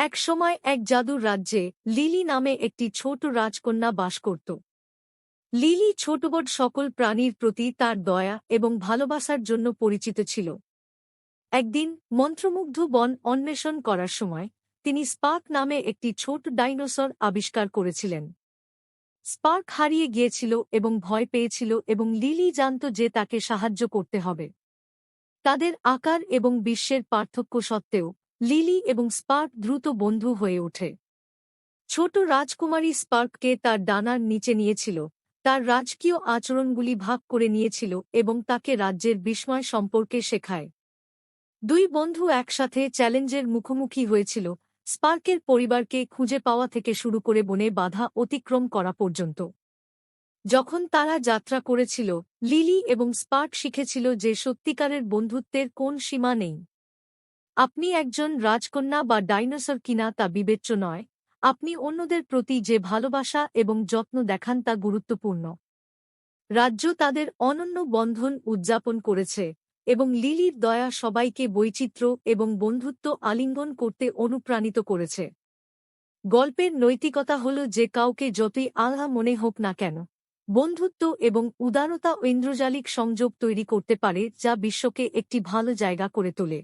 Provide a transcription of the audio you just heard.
এক সময় এক জাদুর রাজ্যে লিলি নামে একটি ছোট রাজকন্যা বাস করত। লিলি ছোটবড় সকল প্রাণীর প্রতি তার দয়া এবং ভালোবাসার জন্য পরিচিত ছিল। একদিন মন্ত্রমুগ্ধ বন অন্বেষণ করার সময় তিনি স্পার্ক নামে একটি ছোট ডাইনোসর আবিষ্কার করেছিলেন। স্পার্ক হারিয়ে গিয়েছিল এবং ভয় পেয়েছিল এবং লিলি জানত যে তাকে সাহায্য করতে হবে। তাদের আকার এবং বিশ্বের পার্থক্য সত্ত্বেও লিলি এবং স্পার্ক দ্রুত বন্ধু হয়ে ওঠে। ছোট রাজকুমারী স্পার্ককে তার ডানার নিচে নিয়েছিল, তার রাজকীয় আচরণগুলি ভাগ করে নিয়েছিল এবং তাকে রাজ্যের বিস্ময় সম্পর্কে শেখায়। দুই বন্ধু একসাথে চ্যালেঞ্জের মুখোমুখি হয়েছিল, স্পার্কের পরিবারকে খুঁজে পাওয়া থেকে শুরু করে বনে বাধা অতিক্রম করা পর্যন্ত। যখন তারা যাত্রা করেছিল, লিলি এবং স্পার্ক শিখেছিল যে সত্যিকারের বন্ধুত্বের কোন সীমা নেই। আপনি একজন রাজকন্যা বা ডাইনোসর কিনা তা বিবেচ্য নয়, আপনি অন্যদের প্রতি যে ভালোবাসা এবং যত্ন দেখান তা গুরুত্বপূর্ণ। রাজ্য তাদের অনন্য বন্ধন উদযাপন করেছে এবং লিলির দয়া সবাইকে বৈচিত্র্য এবং বন্ধুত্ব আলিঙ্গন করতে অনুপ্রাণিত করেছে। গল্পের নৈতিকতা হল যে কাউকে যতই আলাদা মনে হোক না কেন, বন্ধুত্ব এবং উদারতা ঐন্দ্রজালিক সংযোগ তৈরি করতে পারে যা বিশ্বকে একটি ভালো জায়গা করে তোলে।